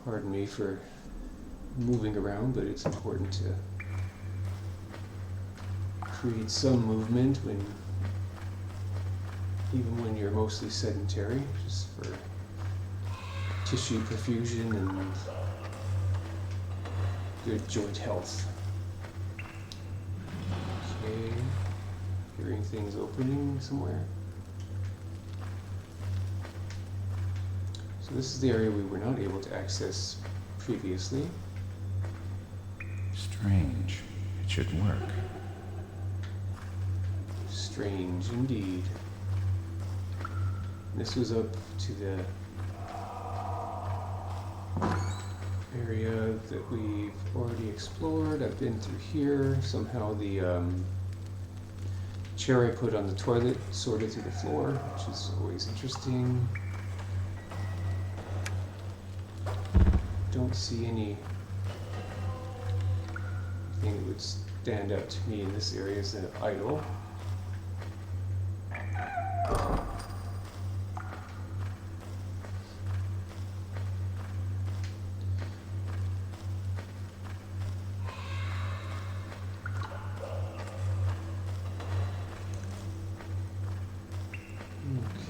Pardon me for moving around, but it's important to create some movement when, even when you're mostly sedentary, just for tissue perfusion and good joint health. Okay. Hearing things opening somewhere. So this is the area we were not able to access previously. Strange. It should work. Strange indeed. This was up to the area that we've already explored. I've been through here. Somehow the chair I put on the toilet sorted through the floor, which is always interesting. Don't see anything that would stand out to me in this area as an idol.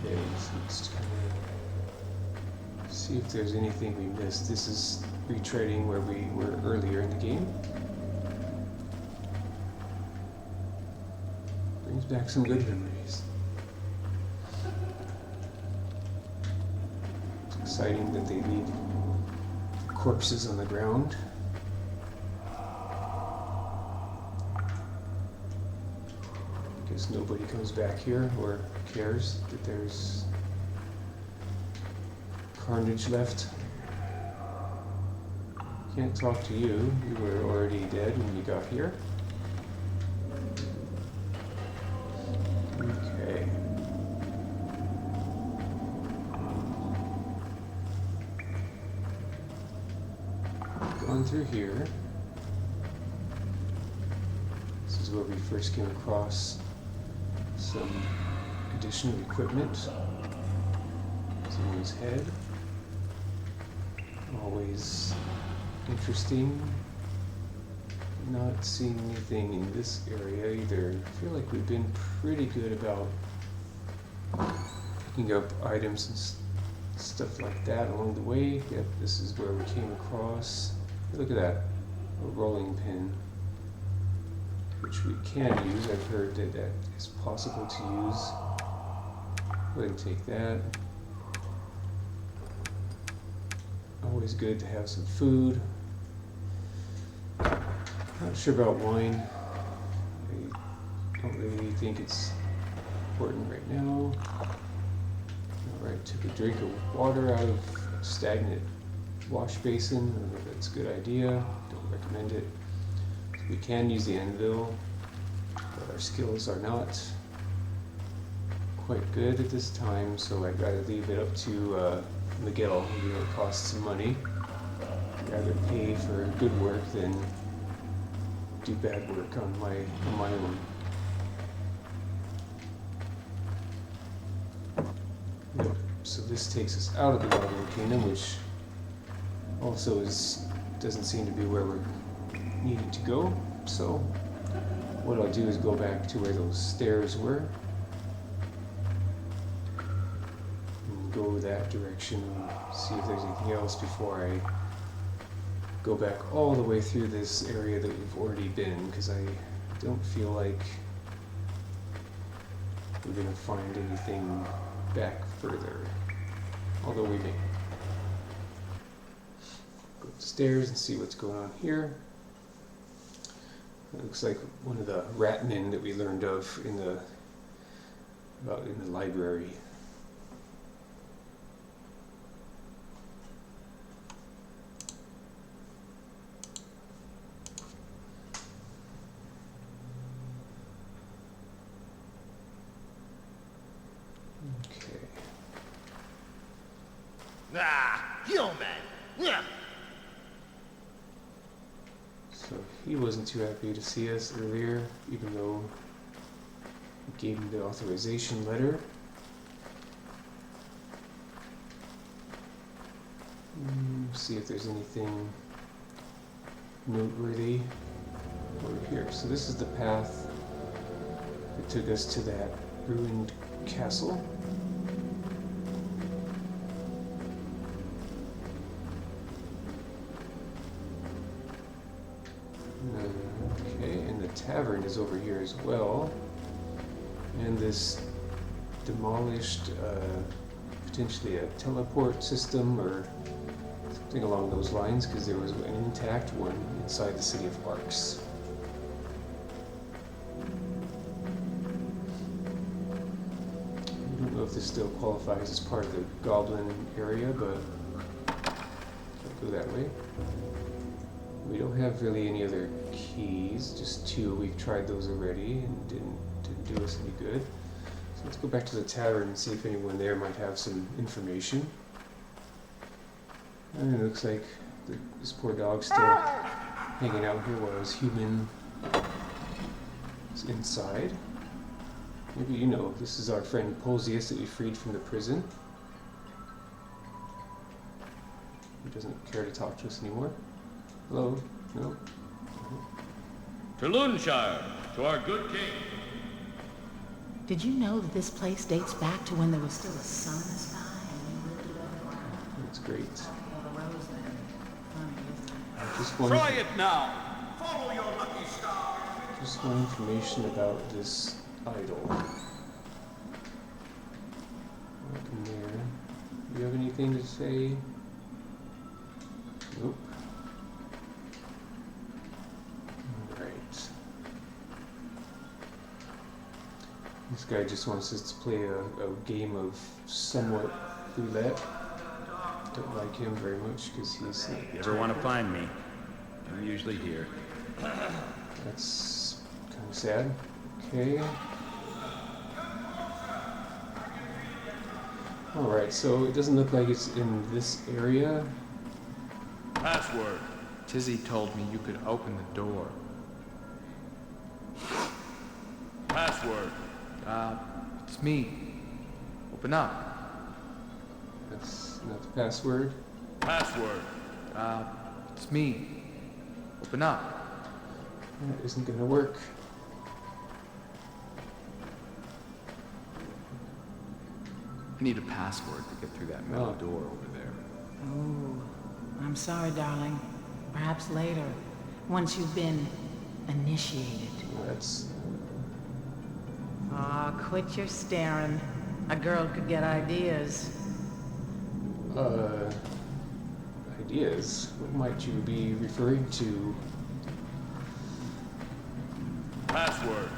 Okay, so let's kind of see if there's anything we missed. This is retreading where we were earlier in the game. Brings back some good memories. It's exciting that they leave corpses on the ground. Guess nobody comes back here or cares that there's carnage left. Can't talk to you. You were already dead when you got here. Okay. Going through here. This is where we first came across some additional equipment. Someone's head. Always interesting. Not seeing anything in this area either. I feel like we've been pretty good about picking up items and stuff like that along the way. Yep, this is where we came across. Look at that, a rolling pin, which we can use. I've heard that that is possible to use. Go ahead and take that. Always good to have some food. Not sure about wine. I don't really think it's important right now. Alright, took a drink of water out of a stagnant wash basin. I don't know if that's a good idea. Don't recommend it. So we can use the anvil, but our skills are not quite good at this time, so I'd rather leave it up to Miguel, even though it costs some money. I'd rather pay for good work than do bad work on my own. Yep. So this takes us out of the Goblin Kingdom, which also doesn't seem to be where we're needing to go. So what I'll do is go back to where those stairs were and go that direction and see if there's anything else before I go back all the way through this area that we've already been, because I don't feel like we're going to find anything back further, although we may. Go upstairs and see what's going on here. It looks like one of the rat men that we learned of in the library. Okay. Ah, human! Yeah. So he wasn't too happy to see us earlier, even though we gave him the authorization letter. See if there's anything noteworthy over here. So this is the path that took us to that ruined castle. as well. And this demolished, potentially a teleport system or something along those lines, because there was an intact one inside the city of Arx. I don't know if this still qualifies as part of the Goblin area, but I'll go that way. We don't have really any other keys, just two. We've tried those already and didn't do us any good. So let's go back to the tavern and see if anyone there might have some information. And it looks like this poor dog's still hanging out here while his human is inside. Maybe you know, this is our friend Posius that we freed from the prison. He doesn't care to talk to us anymore. Hello? No? To Lunshire, to our good king. Did you know that this place dates back to when there was still a sun in the sky and we lived above ground? That's great. Well, the rose then. Funny, isn't it? Just one, Try it now. Follow your lucky star. just one information about this idol. Nothing there. Do you have anything to say? Nope. Alright. This guy just wants us to play a game of somewhat roulette. Don't like him very much because he's... If you ever want to find me, I'm usually here. That's kind of sad. Okay. Alright, so it doesn't look like it's in this area. Password. Tizzy told me you could open the door. Password. It's me. Open up. That's not the password. Password. It's me. Open up. That isn't gonna work. I need a password to get through that metal Oh. door over there. Oh, I'm sorry, darling. Perhaps later, once you've been initiated. That's... Aw, quit your staring. A girl could get ideas. ideas. What might you be referring to? Password.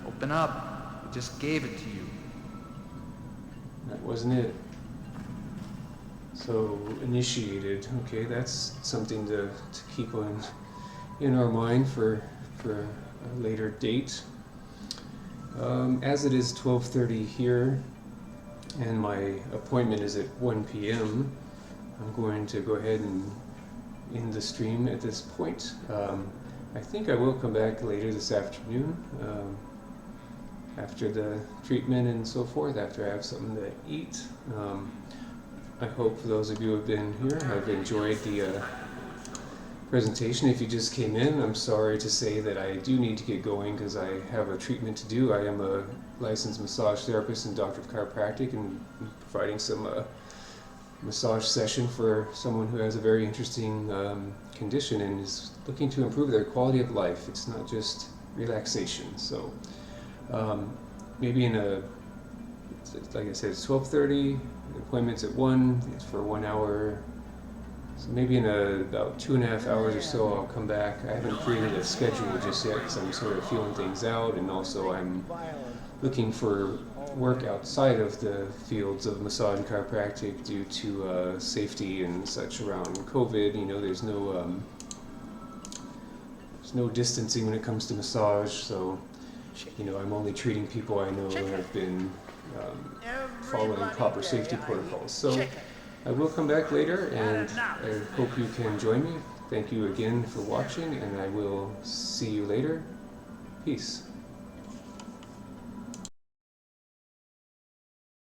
Open up. I just gave it to you. That wasn't it. So, initiated. Okay, that's something to keep in our mind for a later date. As it is 12:30 here, and my appointment is at 1 p.m., I'm going to go ahead and end the stream at this point. I think I will come back later this afternoon, after the treatment and so forth, after I have something to eat. I hope for those of you who have been here have enjoyed the presentation. If you just came in, I'm sorry to say that I do need to get going because I have a treatment to do. I am a licensed massage therapist and doctor of chiropractic, and providing some massage session for someone who has a very interesting condition and is looking to improve their quality of life. It's not just relaxation. So maybe like I said, it's 12:30, the appointment's at 1, it's for 1 hour. So maybe in about 2.5 hours or so I'll come back. I haven't created a schedule just yet because I'm sort of feeling things out, and also I'm looking for work outside of the fields of massage and chiropractic due to safety and such around COVID. You know, there's no distancing when it comes to massage, so you know, I'm only treating people I know have been following proper safety protocols. So I will come back later, and I hope you can join me. Thank you again for watching, and I will see you later. Peace.